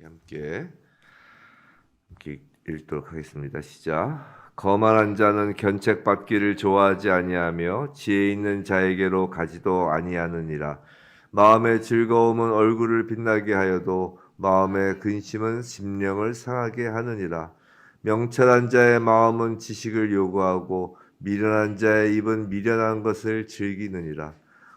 함께 읽도록 하겠습니다. 시작. 거만한 자는 견책받기를 좋아하지 아니하며 지혜 있는 자에게로 가지도 아니하느니라. 마음의 즐거움은 얼굴을 빛나게 하여도 마음의 근심은 심령을 상하게 하느니라. 명철한 자의 마음은 지식을 요구하고 미련한 자의 입은 미련한 것을 즐기느니라.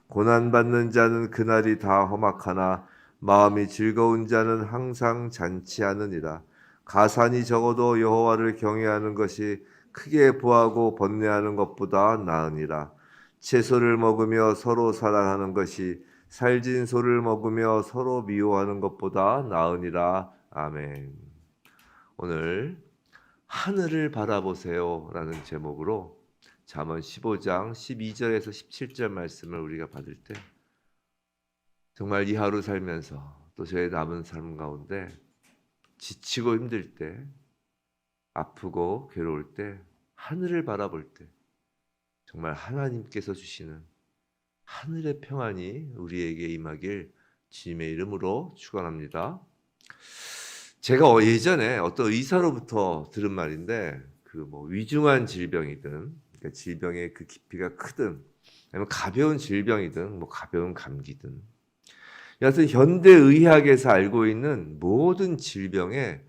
고난받는 자는 그날이 다 험악하나 마음이 즐거운 자는 항상 잔치하느니라. 가산이 적어도 여호와를 경외하는 것이 크게 보하고 번뇌하는 것보다 나으니라. 채소를 먹으며 서로 사랑하는 것이 살진 소를 먹으며 서로 미워하는 것보다 나으니라. 아멘. 오늘 하늘을 바라보세요 라는 제목으로 잠언 15장 12절에서 17절 말씀을 우리가 받을 때 정말 이 하루 살면서 또 저의 남은 삶 가운데 지치고 힘들 때, 아프고 괴로울 때, 하늘을 바라볼 때 정말 하나님께서 주시는 하늘의 평안이 우리에게 임하길 주님의 이름으로 축원합니다. 제가 예전에 어떤 의사로부터 들은 말인데 위중한 질병이든 그러니까 질병의 그 깊이가 크든 아니면 가벼운 질병이든 가벼운 감기든 여하튼 현대 의학에서 알고 있는 모든 질병의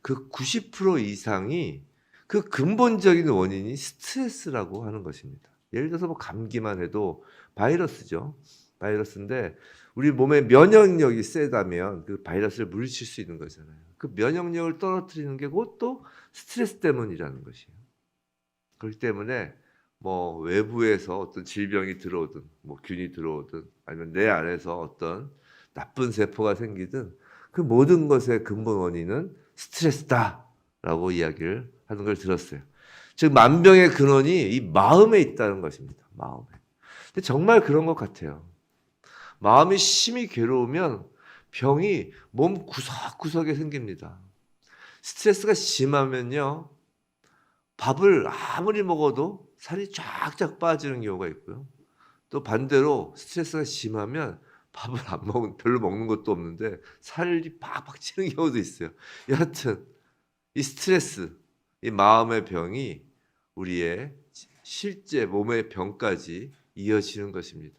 그 90% 이상이 그 근본적인 원인이 스트레스라고 하는 것입니다. 예를 들어서 감기만 해도 바이러스죠. 바이러스인데 우리 몸의 면역력이 세다면 그 바이러스를 물리칠 수 있는 거잖아요. 그 면역력을 떨어뜨리는 게 그것도 스트레스 때문이라는 것이에요. 그렇기 때문에 외부에서 어떤 질병이 들어오든 균이 들어오든 아니면 내 안에서 어떤 나쁜 세포가 생기든 그 모든 것의 근본 원인은 스트레스다라고 이야기를 하는 걸 들었어요. 즉 만병의 근원이 이 마음에 있다는 것입니다. 마음에. 근데 정말 그런 것 같아요. 마음이 심히 괴로우면 병이 몸 구석구석에 생깁니다. 스트레스가 심하면요. 밥을 아무리 먹어도 살이 쫙쫙 빠지는 경우가 있고요. 또 반대로 스트레스가 심하면 밥을 별로 먹는 것도 없는데 살이 팍팍 찌는 경우도 있어요. 여하튼 이 스트레스, 이 마음의 병이 우리의 실제 몸의 병까지 이어지는 것입니다.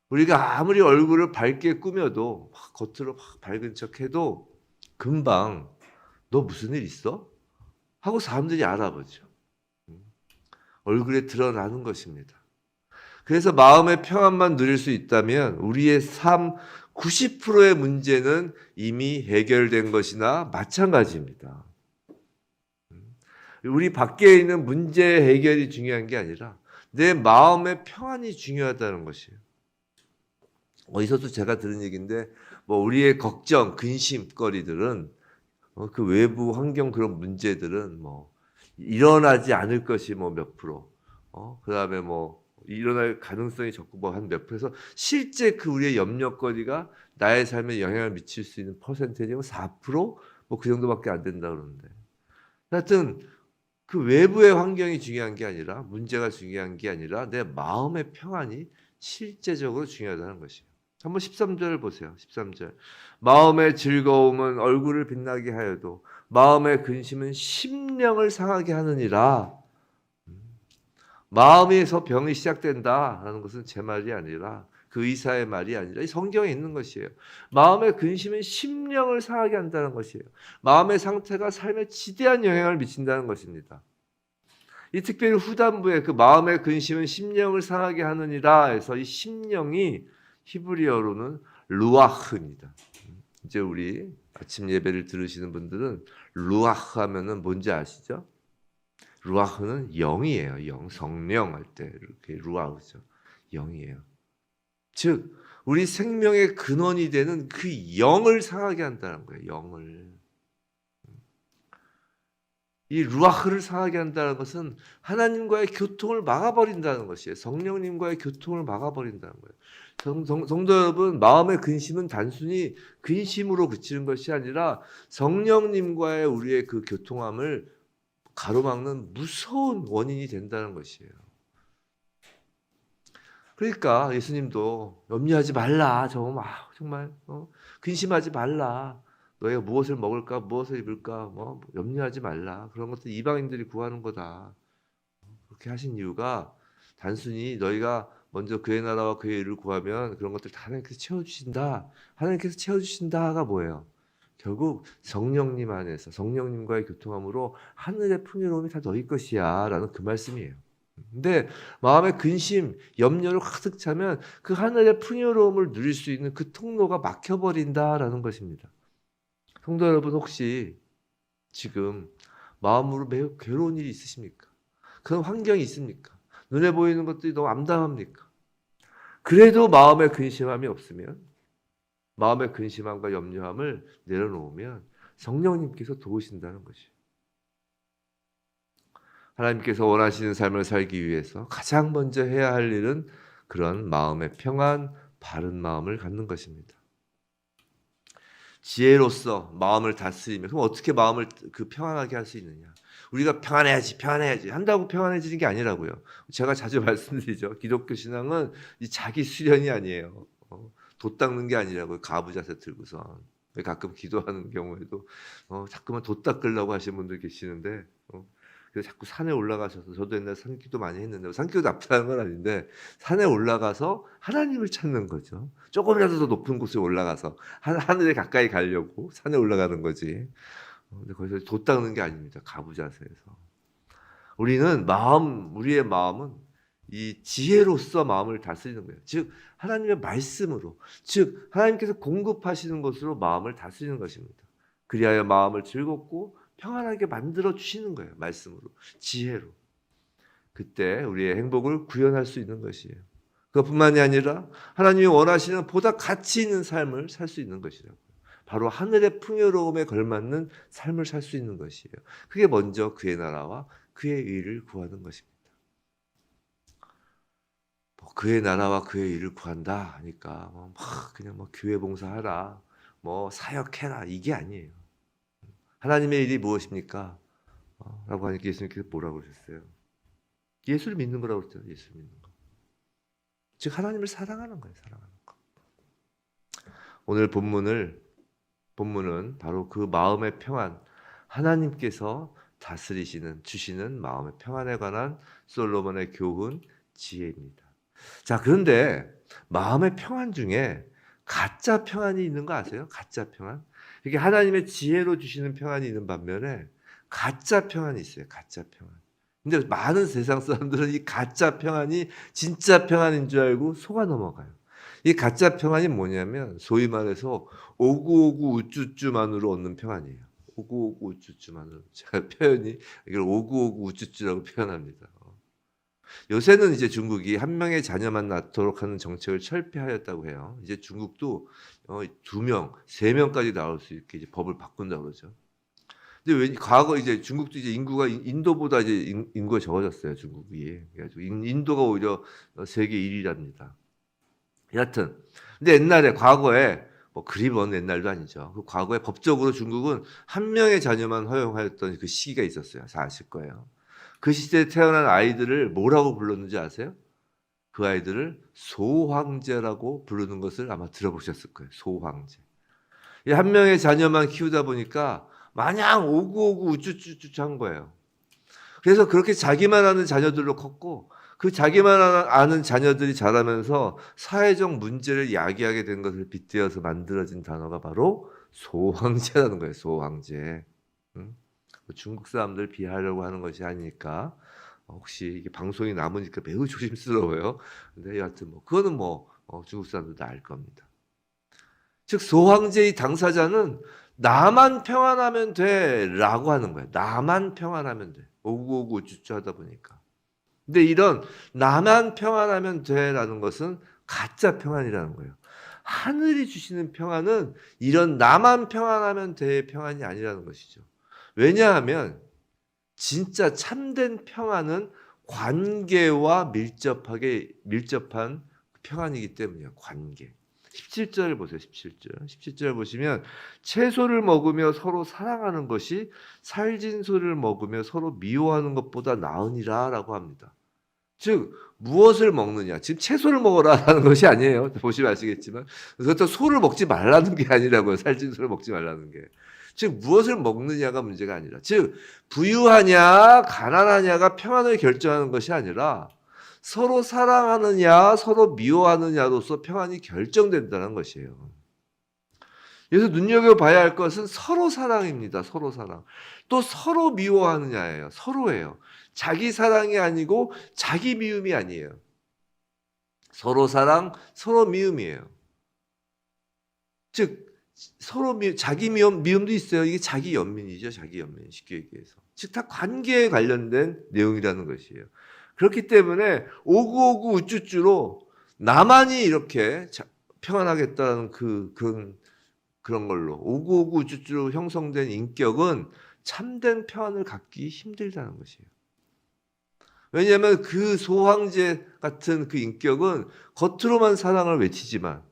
우리가 아무리 얼굴을 밝게 꾸며도 겉으로 밝은 척해도 금방 너 무슨 일 있어? 하고 사람들이 알아보죠. 얼굴에 드러나는 것입니다. 그래서 마음의 평안만 누릴 수 있다면 우리의 삶 90%의 문제는 이미 해결된 것이나 마찬가지입니다. 우리 밖에 있는 문제 해결이 중요한 게 아니라 내 마음의 평안이 중요하다는 것이에요. 어디서도 제가 들은 얘기인데 우리의 걱정, 근심거리들은 그 외부 환경 그런 문제들은 일어나지 않을 것이 몇 프로, 그다음에 일어날 가능성이 적고 한 몇 프로에서 실제 그 우리의 염려거리가 나의 삶에 영향을 미칠 수 있는 퍼센테이지가 4%? 그 정도밖에 안 된다 그러는데. 하여튼 그 외부의 환경이 중요한 게 아니라 문제가 중요한 게 아니라 내 마음의 평안이 실제적으로 중요하다는 것이에요. 한번 13절 보세요. 13절. 마음의 즐거움은 얼굴을 빛나게 하여도 마음의 근심은 심령을 상하게 하느니라. 마음에서 병이 시작된다라는 것은 제 말이 아니라 그 의사의 말이 아니라 이 성경에 있는 것이에요. 마음의 근심은 심령을 상하게 한다는 것이에요. 마음의 상태가 삶에 지대한 영향을 미친다는 것입니다. 이 특별히 후반부에 그 마음의 근심은 심령을 상하게 하느니라 해서 이 심령이 히브리어로는 루아흐입니다. 이제 우리 아침 예배를 들으시는 분들은 루아흐 하면은 뭔지 아시죠? 루아흐는 영이에요. 영, 성령 할 때 이렇게 루아흐죠. 영이에요. 즉 우리 생명의 근원이 되는 그 영을 상하게 한다는 거예요. 영을. 이 루아흐를 상하게 한다는 것은 하나님과의 교통을 막아버린다는 것이에요. 성령님과의 교통을 막아버린다는 거예요. 성도 여러분, 마음의 근심은 단순히 근심으로 그치는 것이 아니라 성령님과의 우리의 그 교통함을 가로막는 무서운 원인이 된다는 것이에요. 그러니까 예수님도 염려하지 말라. 정말 근심하지 말라. 너희가 무엇을 먹을까, 무엇을 입을까, 뭐 염려하지 말라. 그런 것들 이방인들이 구하는 거다. 그렇게 하신 이유가 단순히 너희가 먼저 그의 나라와 그의 의를 구하면 그런 것들 다 하나님께서 채워주신다. 하나님께서 채워주신다가 뭐예요? 결국 성령님 안에서 성령님과의 교통함으로 하늘의 풍요로움이 다 너희 것이야 라는 그 말씀이에요. 근데 마음에 근심, 염려를 가득 차면 그 하늘의 풍요로움을 누릴 수 있는 그 통로가 막혀버린다라는 것입니다. 성도 여러분, 혹시 지금 마음으로 매우 괴로운 일이 있으십니까? 그런 환경이 있습니까? 눈에 보이는 것들이 너무 암담합니까? 그래도 마음의 근심함이 없으면, 마음의 근심함과 염려함을 내려놓으면 성령님께서 도우신다는 것이에요. 하나님께서 원하시는 삶을 살기 위해서 가장 먼저 해야 할 일은 그런 마음의 평안, 바른 마음을 갖는 것입니다. 지혜로서 마음을 다스리며, 그럼 어떻게 마음을 평안하게 할 수 있느냐? 우리가 평안해야지 한다고 평안해지는 게 아니라고요. 제가 자주 말씀드리죠. 기독교 신앙은 이 자기 수련이 아니에요. 돛 닦는 게 아니라고요. 가부 자세 들고선. 가끔 기도하는 경우에도 자꾸만 돛 닦으려고 하시는 분들 계시는데, 그래서 자꾸 산에 올라가셔서, 저도 옛날에 산기도 많이 했는데, 산기도 나쁘다는 건 아닌데 산에 올라가서 하나님을 찾는 거죠. 조금이라도 더 높은 곳에 올라가서 하늘에 가까이 가려고 산에 올라가는 거지. 근데 거기서 돛 닦는 게 아닙니다. 가부 자세에서. 우리의 마음은 이 지혜로서 마음을 다스리는 거예요. 즉 하나님의 말씀으로, 즉 하나님께서 공급하시는 것으로 마음을 다스리는 것입니다. 그리하여 마음을 즐겁고 평안하게 만들어 주시는 거예요. 말씀으로, 지혜로. 그때 우리의 행복을 구현할 수 있는 것이에요. 그것뿐만이 아니라 하나님이 원하시는 보다 가치 있는 삶을 살 수 있는 것이라고요. 바로 하늘의 풍요로움에 걸맞는 삶을 살 수 있는 것이에요. 그게 먼저 그의 나라와 그의 의를 구하는 것입니다. 그의 나라와 그의 의를 구한다 하니까 그냥 교회 봉사하라, 사역해라, 이게 아니에요. 하나님의 일이 무엇입니까? 라고 하니까 예수님께서 뭐라고 그러셨어요? 예수를 믿는 거라고 그랬잖아요. 예수를 믿는 거. 즉 하나님을 사랑하는 거예요. 사랑하는 거. 오늘 본문은 바로 그 마음의 평안, 하나님께서 주시는 마음의 평안에 관한 솔로몬의 교훈, 지혜입니다. 자, 그런데 마음의 평안 중에 가짜 평안이 있는 거 아세요? 가짜 평안. 이게 하나님의 지혜로 주시는 평안이 있는 반면에 가짜 평안이 있어요. 가짜 평안. 근데 많은 세상 사람들은 이 가짜 평안이 진짜 평안인 줄 알고 속아 넘어가요. 이 가짜 평안이 뭐냐면 소위 말해서 오구오구 우쭈쭈만으로 얻는 평안이에요. 오구오구 우쭈쭈만으로. 제가 이걸 오구오구 우쭈쭈라고 표현합니다. 요새는 이제 중국이 한 명의 자녀만 낳도록 하는 정책을 철폐하였다고 해요. 이제 중국도 2명, 3명까지 나올 수 있게 이제 법을 바꾼다고 그러죠. 근데 과거 이제 중국도 이제 인구가 인도보다 이제 인구가 적어졌어요, 중국이. 그래가지고 인도가 오히려 세계 1위랍니다. 여하튼, 근데 과거에 그리 먼 옛날도 아니죠. 그 과거에 법적으로 중국은 한 명의 자녀만 허용하였던 그 시기가 있었어요. 다 아실 거예요. 그 시대에 태어난 아이들을 뭐라고 불렀는지 아세요? 그 아이들을 소황제라고 부르는 것을 아마 들어보셨을 거예요. 소황제. 이 한 명의 자녀만 키우다 보니까 마냥 오구오구 우쭈쭈쭈 한 거예요. 그래서 그렇게 자기만 아는 자녀들로 컸고, 그 자기만 아는 자녀들이 자라면서 사회적 문제를 야기하게 된 것을 빗대어서 만들어진 단어가 바로 소황제라는 거예요. 소황제. 중국 사람들 비하하려고 하는 것이 아니니까 혹시 이게 방송이 남으니까 매우 조심스러워요. 근데 여하튼 그거는 중국 사람들도 알 겁니다. 즉 소황제의 당사자는 나만 평안하면 돼라고 하는 거예요. 나만 평안하면 돼. 오구오구 우쭈쭈 하다 보니까. 근데 이런 나만 평안하면 돼라는 것은 가짜 평안이라는 거예요. 하늘이 주시는 평안은 이런 나만 평안하면 돼의 평안이 아니라는 것이죠. 왜냐하면 진짜 참된 평안은 관계와 밀접한 평안이기 때문이에요. 관계. 17절 보세요. 17절 보시면 채소를 먹으며 서로 사랑하는 것이 살진소를 먹으며 서로 미워하는 것보다 나으니라 라고 합니다. 즉 무엇을 먹느냐. 지금 채소를 먹어라라는 것이 아니에요. 보시면 아시겠지만 그것도 소를 먹지 말라는 게 아니라고요. 살찐 소를 먹지 말라는 게. 즉 무엇을 먹느냐가 문제가 아니라 즉 부유하냐 가난하냐가 평안을 결정하는 것이 아니라 서로 사랑하느냐 서로 미워하느냐로서 평안이 결정된다는 것이에요. 그래서 눈여겨봐야 할 것은 서로 사랑입니다. 서로 사랑. 또 서로 미워하느냐예요. 서로예요. 자기 사랑이 아니고 자기 미움이 아니에요. 서로 사랑, 서로 미움이에요. 즉 서로 자기 미움도 있어요. 이게 자기 연민이죠. 자기 연민. 쉽게 얘기해서. 즉 다 관계에 관련된 내용이라는 것이에요. 그렇기 때문에 오구오구 우쭈쭈로 나만이 이렇게 평안하겠다는 그런 걸로 오구오구 우쭈쭈로 형성된 인격은 참된 평안을 갖기 힘들다는 것이에요. 왜냐하면 그 소황제 같은 그 인격은 겉으로만 사랑을 외치지만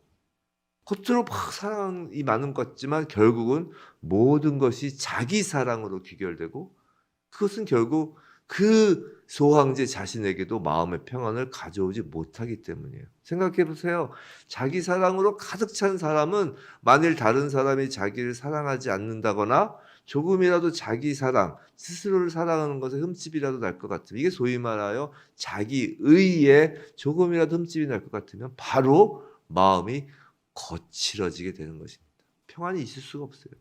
겉으로 막 사랑이 많은 것 같지만 결국은 모든 것이 자기 사랑으로 귀결되고 그것은 결국 그 소황제 자신에게도 마음의 평안을 가져오지 못하기 때문이에요. 생각해 보세요. 자기 사랑으로 가득 찬 사람은 만일 다른 사람이 자기를 사랑하지 않는다거나 조금이라도 자기 사랑, 스스로를 사랑하는 것에 흠집이라도 날 것 같으면 이게 소위 말하여 자기의에 조금이라도 흠집이 날 것 같으면 바로 마음이 거칠어지게 되는 것입니다. 평안이 있을 수가 없어요.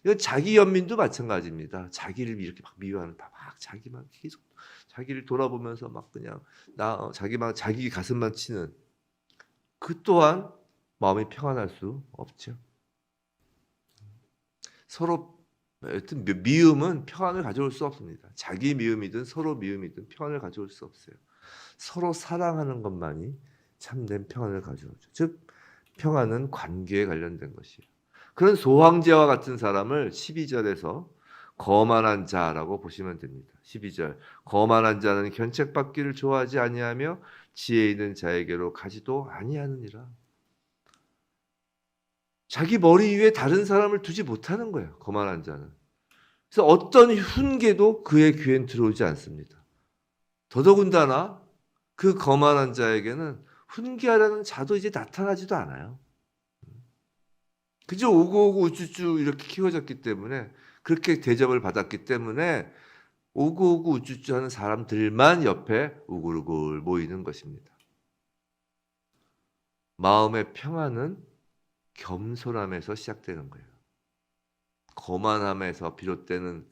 이건 자기 연민도 마찬가지입니다. 자기를 이렇게 막 미워하는 막 자기만 계속 자기를 돌아보면서 막 그냥 자기 가슴만 치는 그 또한 마음이 평안할 수 없죠. 서로 여튼 미움은 평안을 가져올 수 없습니다. 자기 미움이든 서로 미움이든 평안을 가져올 수 없어요. 서로 사랑하는 것만이 참된 평안을 가져오죠. 즉 평안은 관계에 관련된 것이에요. 그런 소황제와 같은 사람을 12절에서 거만한 자라고 보시면 됩니다. 12절 거만한 자는 견책받기를 좋아하지 아니하며 지혜 있는 자에게로 가지도 아니하느니라. 자기 머리 위에 다른 사람을 두지 못하는 거예요. 거만한 자는. 그래서 어떤 훈계도 그의 귀엔 들어오지 않습니다. 더더군다나 그 거만한 자에게는 훈계하라는 자도 이제 나타나지도 않아요. 그저 오구오구 우쭈쭈 이렇게 키워졌기 때문에 그렇게 대접을 받았기 때문에 오구오구 우쭈쭈 하는 사람들만 옆에 우글우글 모이는 것입니다. 마음의 평안은 겸손함에서 시작되는 거예요. 거만함에서 비롯되는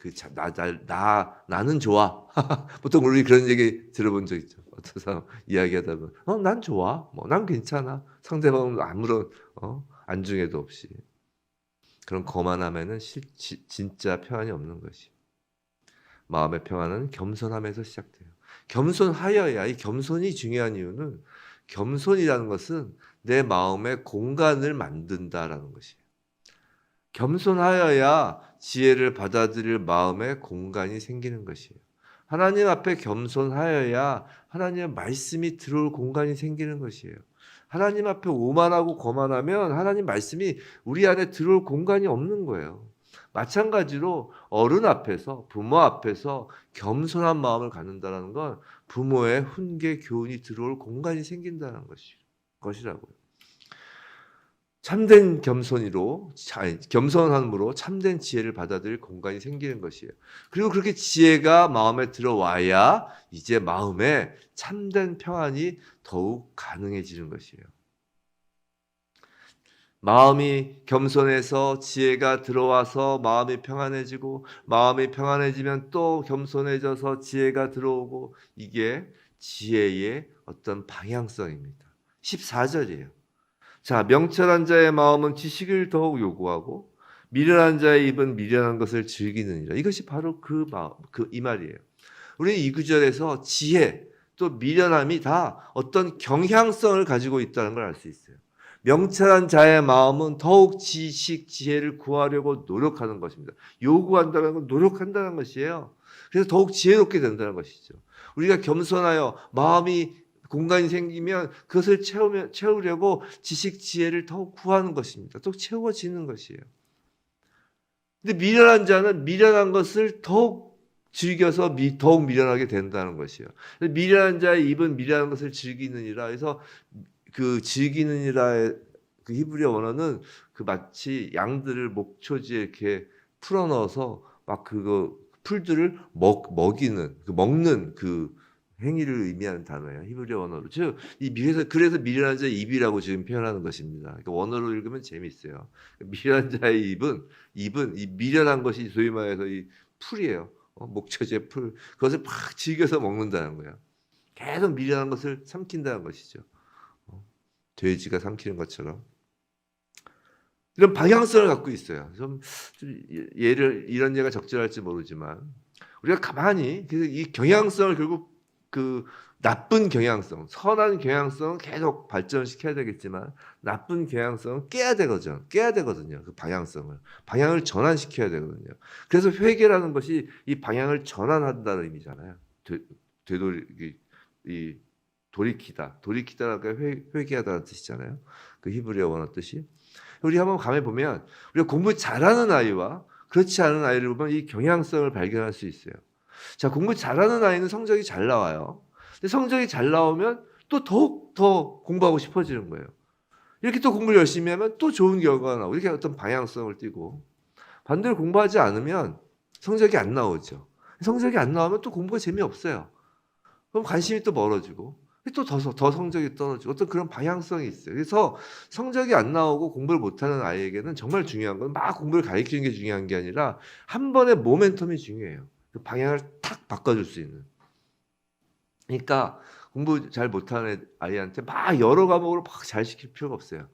나는 좋아. 보통 우리 그런 얘기 들어본 적 있죠. 어떤 사람 이야기하다 보면 난 좋아. 난 괜찮아. 상대방은 아무런 안중에도 없이. 그런 거만함에는 진짜 평안이 없는 것이. 마음의 평안은 겸손함에서 시작돼요. 겸손하여야 이 겸손이 중요한 이유는 겸손이라는 것은 내 마음의 공간을 만든다라는 것이에요. 겸손하여야 지혜를 받아들일 마음의 공간이 생기는 것이에요. 하나님 앞에 겸손하여야 하나님의 말씀이 들어올 공간이 생기는 것이에요. 하나님 앞에 오만하고 거만하면 하나님 말씀이 우리 안에 들어올 공간이 없는 거예요. 마찬가지로 어른 앞에서 부모 앞에서 겸손한 마음을 갖는다는 건 부모의 훈계 교훈이 들어올 공간이 생긴다는 것이라고요. 참된 겸손함으로 참된 지혜를 받아들일 공간이 생기는 것이에요. 그리고 그렇게 지혜가 마음에 들어와야 이제 마음에 참된 평안이 더욱 가능해지는 것이에요. 마음이 겸손해서 지혜가 들어와서 마음이 평안해지고 마음이 평안해지면 또 겸손해져서 지혜가 들어오고 이게 지혜의 어떤 방향성입니다. 14절이에요. 자, 명철한 자의 마음은 지식을 더욱 요구하고 미련한 자의 입은 미련한 것을 즐기느니라. 이것이 바로 이 말이에요. 우리 이 구절에서 지혜 또 미련함이 다 어떤 경향성을 가지고 있다는 걸 알 수 있어요. 명철한 자의 마음은 더욱 지혜를 구하려고 노력하는 것입니다. 요구한다는 건 노력한다는 것이에요. 그래서 더욱 지혜롭게 된다는 것이죠. 우리가 겸손하여 마음이 공간이 생기면 그것을 채우려고 지식, 지혜를 더욱 구하는 것입니다. 또 채워지는 것이에요. 근데 미련한 자는 미련한 것을 더욱 즐겨서 더욱 미련하게 된다는 것이요. 미련한 자의 입은 미련한 것을 즐기느니라. 그래서 그 즐기느니라의 그 히브리어 원어는 그 마치 양들을 목초지에 이렇게 풀어 넣어서 막 그거 풀들을 먹이는 그 먹는 그 행위를 의미하는 단어예요. 히브리어 원어로. 즉, 그래서 미련한 자의 입이라고 지금 표현하는 것입니다. 그러니까 원어로 읽으면 재미있어요. 미련한 자의 입은 이 미련한 것이 소위 말해서 이 풀이에요. 목초지의 풀. 그것을 막 즐겨서 먹는다는 거예요. 계속 미련한 것을 삼킨다는 것이죠. 돼지가 삼키는 것처럼. 이런 방향성을 갖고 있어요. 좀 이런 예가 적절할지 모르지만 우리가 가만히 그래서 이 경향성을 결국 그 나쁜 경향성, 선한 경향성은 계속 발전시켜야 되겠지만 나쁜 경향성은 깨야 되거든요. 그 방향을 전환시켜야 되거든요. 그래서 회개라는 것이 이 방향을 전환한다는 의미잖아요. 돌이키다라는 회개하다는 뜻이잖아요. 그 히브리어 원어 뜻이. 우리 한번 가만히 보면 우리가 공부 잘하는 아이와 그렇지 않은 아이를 보면 이 경향성을 발견할 수 있어요. 자, 공부 잘하는 아이는 성적이 잘 나와요. 근데 성적이 잘 나오면 또 더욱 더 공부하고 싶어지는 거예요. 이렇게 또 공부를 열심히 하면 또 좋은 결과가 나오고 이렇게 어떤 방향성을 띠고 반대로 공부하지 않으면 성적이 안 나오죠. 성적이 안 나오면 또 공부가 재미없어요. 그럼 관심이 또 멀어지고 또 더 성적이 떨어지고 어떤 그런 방향성이 있어요. 그래서 성적이 안 나오고 공부를 못하는 아이에게는 정말 중요한 건 막 공부를 가르치는 게 중요한 게 아니라 한 번의 모멘텀이 중요해요. 그 방향을 탁 바꿔줄 수 있는. 그러니까 공부 잘 못하는 아이한테 막 여러 과목으로 막 잘 시킬 필요가 없어요.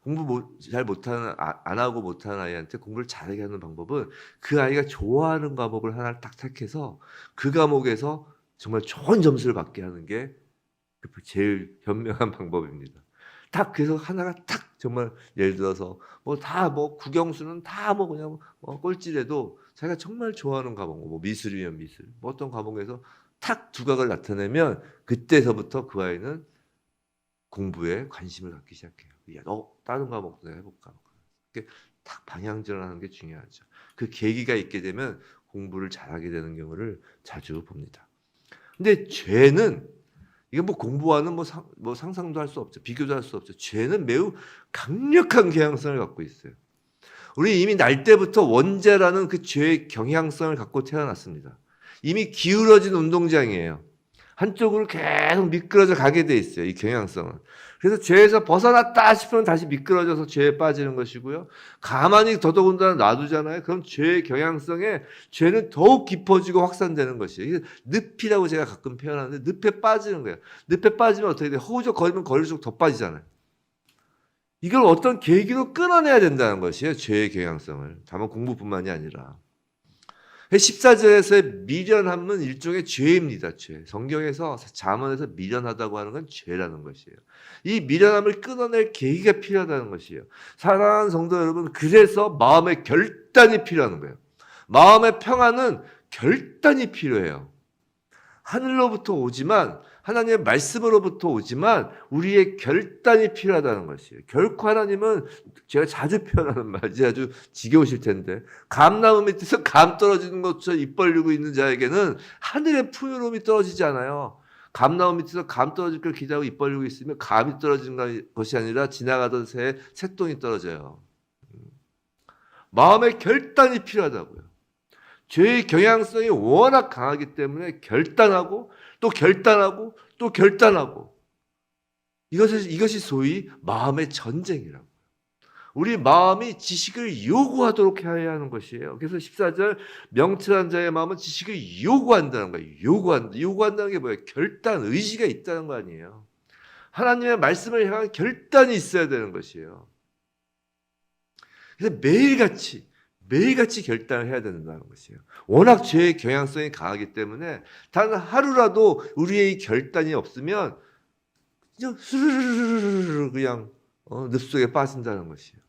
공부 잘 못하는 안 하고 못하는 아이한테 공부를 잘하게 하는 방법은 그 아이가 좋아하는 과목을 하나를 딱 택해서 그 과목에서 정말 좋은 점수를 받게 하는 게 제일 현명한 방법입니다. 딱 그래서 하나가 딱 정말 예를 들어서 국영수는 다 그냥 꼴찌라도 자기가 정말 좋아하는 과목, 미술이면 미술, 어떤 과목에서 탁 두각을 나타내면 그때서부터 그 아이는 공부에 관심을 갖기 시작해요. 다른 과목도 내가 해볼까? 이렇게 딱 방향 전환하는 게 중요하죠. 그 계기가 있게 되면 공부를 잘하게 되는 경우를 자주 봅니다. 근데 죄는 이게 공부와는 상상도 할 수 없죠. 비교도 할 수 없죠. 죄는 매우 강력한 경향성을 갖고 있어요. 우리 이미 날 때부터 원죄라는 그 죄의 경향성을 갖고 태어났습니다. 이미 기울어진 운동장이에요. 한쪽으로 계속 미끄러져 가게 돼 있어요. 이 경향성은. 그래서 죄에서 벗어났다 싶으면 다시 미끄러져서 죄에 빠지는 것이고요. 가만히 더더군다나 놔두잖아요. 그럼 죄의 경향성에 죄는 더욱 깊어지고 확산되는 것이에요. 늪이라고 제가 가끔 표현하는데 늪에 빠지는 거예요. 늪에 빠지면 어떻게 돼요? 허우적거리면 거릴수록 더 빠지잖아요. 이걸 어떤 계기로 끊어내야 된다는 것이에요. 죄의 경향성을. 다만 공부뿐만이 아니라. 14절에서의 미련함은 일종의 죄입니다. 죄. 성경에서 잠언에서 미련하다고 하는 건 죄라는 것이에요. 이 미련함을 끊어낼 계기가 필요하다는 것이에요. 사랑하는 성도 여러분, 그래서 마음의 결단이 필요한 거예요. 마음의 평안은 결단이 필요해요. 하늘로부터 오지만 하나님의 말씀으로부터 오지만 우리의 결단이 필요하다는 것이에요. 결코 하나님은 제가 자주 표현하는 말이 아주 지겨우실 텐데 감나무 밑에서 감 떨어지는 것처럼 입 벌리고 있는 자에게는 하늘의 풍요로움이 떨어지지 않아요. 감나무 밑에서 감 떨어질 걸 기다리고 입 벌리고 있으면 감이 떨어지는 것이 아니라 지나가던 새에 새똥이 떨어져요. 마음의 결단이 필요하다고요. 죄의 경향성이 워낙 강하기 때문에 결단하고 또 결단하고 또 결단하고 이것이 소위 마음의 전쟁이라고. 우리 마음이 지식을 요구하도록 해야 하는 것이에요. 그래서 14절 명철한 자의 마음은 지식을 요구한다는 거예요. 요구한다는 게 뭐예요? 결단, 의지가 있다는 거 아니에요. 하나님의 말씀을 향한 결단이 있어야 되는 것이에요. 그래서 매일같이 결단을 해야 된다는 것이에요. 워낙 죄의 경향성이 강하기 때문에 단 하루라도 우리의 이 결단이 없으면 그냥 스르르르 그냥 늪속에 빠진다는 것이에요.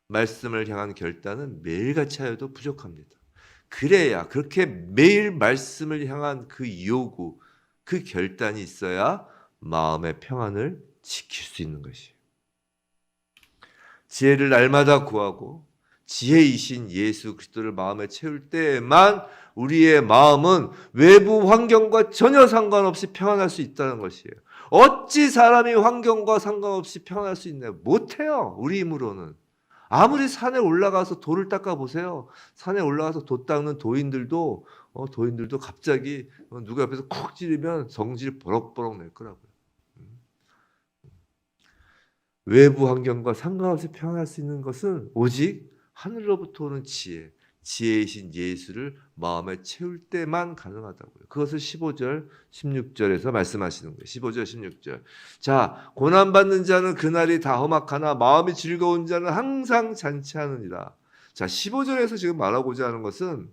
말씀을 향한 결단은 매일같이 하여도 부족합니다. 그래야 그렇게 매일 말씀을 향한 그 요구, 그 결단이 있어야 마음의 평안을 지킬 수 있는 것이에요. 지혜를 날마다 구하고 지혜이신 예수 그리스도를 마음에 채울 때에만 우리의 마음은 외부 환경과 전혀 상관없이 평안할 수 있다는 것이에요. 어찌 사람이 환경과 상관없이 평안할 수 있나요? 못해요. 우리 힘으로는. 아무리 산에 올라가서 돌을 닦아 보세요. 산에 올라가서 돌 닦는 도인들도 갑자기 누가 옆에서 쿡 찌르면 성질 버럭버럭 낼 거라고요. 외부 환경과 상관없이 평안할 수 있는 것은 오직 하늘로부터 오는 지혜이신 예수를 마음에 채울 때만 가능하다고요. 그것을 15절, 16절에서 말씀하시는 거예요. 15절, 16절. 자, 고난받는 자는 그날이 다 험악하나 마음이 즐거운 자는 항상 잔치하느니라. 자, 15절에서 지금 말하고자 하는 것은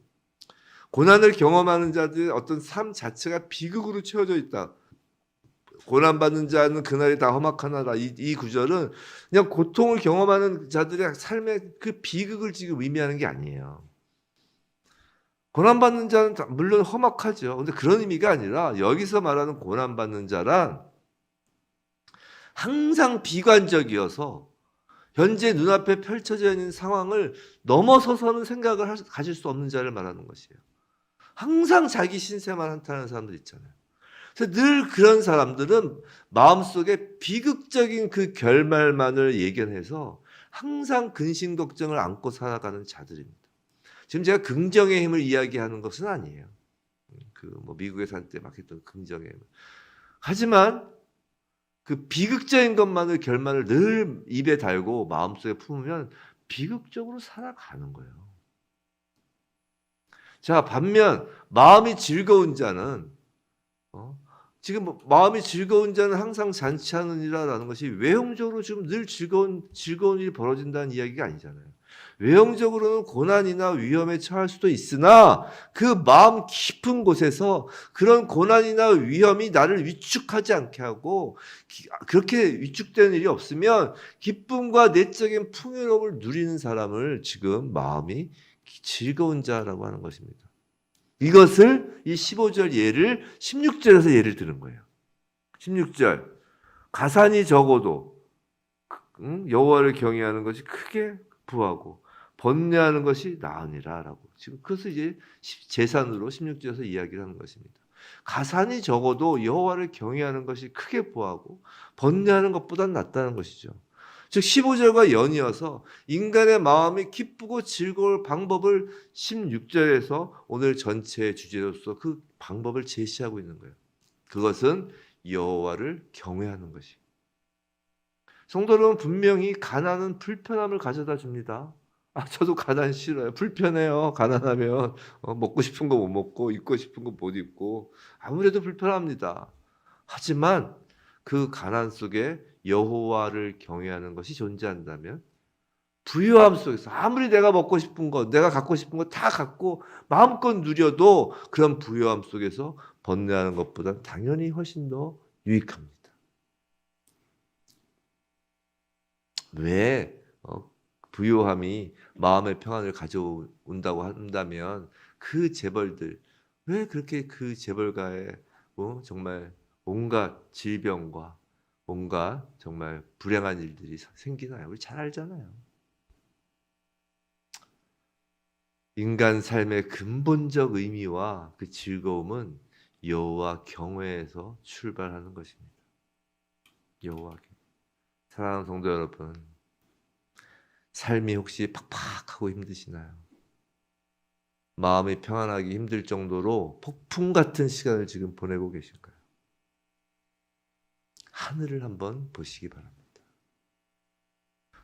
고난을 경험하는 자들의 어떤 삶 자체가 비극으로 채워져 있다. 고난받는 자는 그날이 다 험악하나라. 이 구절은 그냥 고통을 경험하는 자들의 삶의 그 비극을 지금 의미하는 게 아니에요. 고난받는 자는 물론 험악하죠. 근데 그런 의미가 아니라 여기서 말하는 고난받는 자란 항상 비관적이어서 현재 눈앞에 펼쳐져 있는 상황을 넘어서서는 생각을 가질 수 없는 자를 말하는 것이에요. 항상 자기 신세만 한탄하는 사람들 있잖아요. 그래서 늘 그런 사람들은 마음속에 비극적인 그 결말만을 예견해서 항상 근심 걱정을 안고 살아가는 자들입니다. 지금 제가 긍정의 힘을 이야기하는 것은 아니에요. 미국에 살 때 막 했던 긍정의 힘. 하지만 그 비극적인 것만을 결말을 늘 입에 달고 마음속에 품으면 비극적으로 살아가는 거예요. 자, 반면 마음이 즐거운 자는 지금 마음이 즐거운 자는 항상 잔치하느니라라는 것이 외형적으로 지금 늘 즐거운 일이 벌어진다는 이야기가 아니잖아요. 외형적으로는 고난이나 위험에 처할 수도 있으나 그 마음 깊은 곳에서 그런 고난이나 위험이 나를 위축하지 않게 하고 그렇게 위축되는 일이 없으면 기쁨과 내적인 풍요로움을 누리는 사람을 지금 마음이 즐거운 자라고 하는 것입니다. 이것을 이 15절 예를 16절에서 예를 드는 거예요. 16절 가산이 적어도 여호와를 경외하는 것이 크게 부하고 번뇌하는 것이 나으니라라고. 지금 그것을 이제 재산으로 16절에서 이야기를 하는 것입니다. 가산이 적어도 여호와를 경외하는 것이 크게 부하고 번뇌하는 것보다 낫다는 것이죠. 즉 15절과 연이어서 인간의 마음이 기쁘고 즐거울 방법을 16절에서 오늘 전체의 주제로서 그 방법을 제시하고 있는 거예요. 그것은 여호와를 경외하는 것이. 성도 여러분, 분명히 가난은 불편함을 가져다 줍니다. 저도 가난 싫어요. 불편해요. 가난하면 먹고 싶은 거 못 먹고 입고 싶은 거 못 입고 아무래도 불편합니다. 하지만 그 가난 속에 여호와를 경외하는 것이 존재한다면 부유함 속에서 아무리 내가 먹고 싶은 거, 내가 갖고 싶은 거 다 갖고 마음껏 누려도 그런 부유함 속에서 번뇌하는 것보다 당연히 훨씬 더 유익합니다. 왜 부유함이 마음의 평안을 가져온다고 한다면 그 재벌들 왜 그렇게 그 재벌가의 정말 온갖 질병과 온갖 정말 불행한 일들이 생기나요? 우리 잘 알잖아요. 인간 삶의 근본적 의미와 그 즐거움은 여호와 경외에서 출발하는 것입니다. 여호와 경외. 사랑하는 성도 여러분, 삶이 혹시 팍팍하고 힘드시나요? 마음이 평안하기 힘들 정도로 폭풍 같은 시간을 지금 보내고 계실까요? 하늘을 한번 보시기 바랍니다.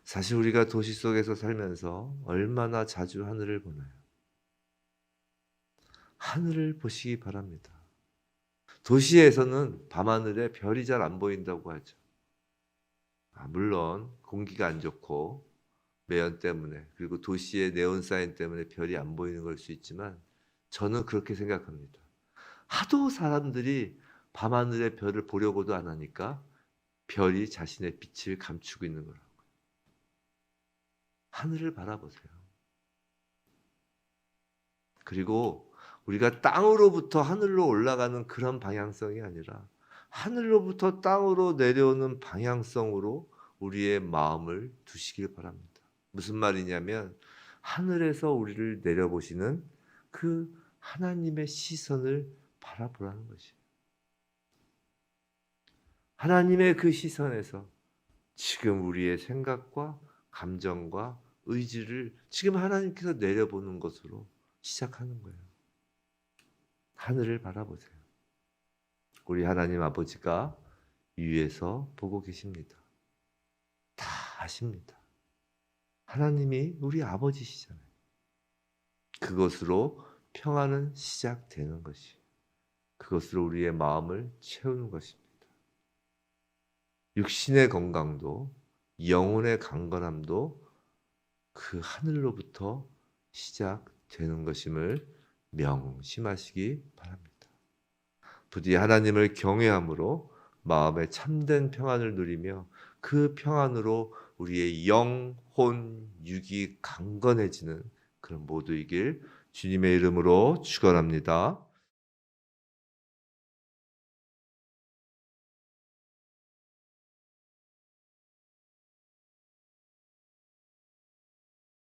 사실 우리가 도시 속에서 살면서 얼마나 자주 하늘을 보나요? 하늘을 보시기 바랍니다. 도시에서는 밤하늘에 별이 잘 안 보인다고 하죠. 물론 공기가 안 좋고 매연 때문에 그리고 도시의 네온 사인 때문에 별이 안 보이는 걸 수 있지만 저는 그렇게 생각합니다. 하도 사람들이 밤하늘의 별을 보려고도 안 하니까 별이 자신의 빛을 감추고 있는 거라고요. 하늘을 바라보세요. 그리고 우리가 땅으로부터 하늘로 올라가는 그런 방향성이 아니라 하늘로부터 땅으로 내려오는 방향성으로 우리의 마음을 두시길 바랍니다. 무슨 말이냐면 하늘에서 우리를 내려보시는 그 하나님의 시선을 바라보라는 것이에요. 하나님의 그 시선에서 지금 우리의 생각과 감정과 의지를 지금 하나님께서 내려보는 것으로 시작하는 거예요. 하늘을 바라보세요. 우리 하나님 아버지가 위에서 보고 계십니다. 다 아십니다. 하나님이 우리 아버지시잖아요. 그것으로 평안은 시작되는 것이, 그것으로 우리의 마음을 채우는 것입니다. 육신의 건강도 영혼의 강건함도 그 하늘로부터 시작되는 것임을 명심하시기 바랍니다. 부디 하나님을 경외함으로 마음의 참된 평안을 누리며 그 평안으로 우리의 영, 혼, 육이 강건해지는 그런 모두이길 주님의 이름으로 축원합니다.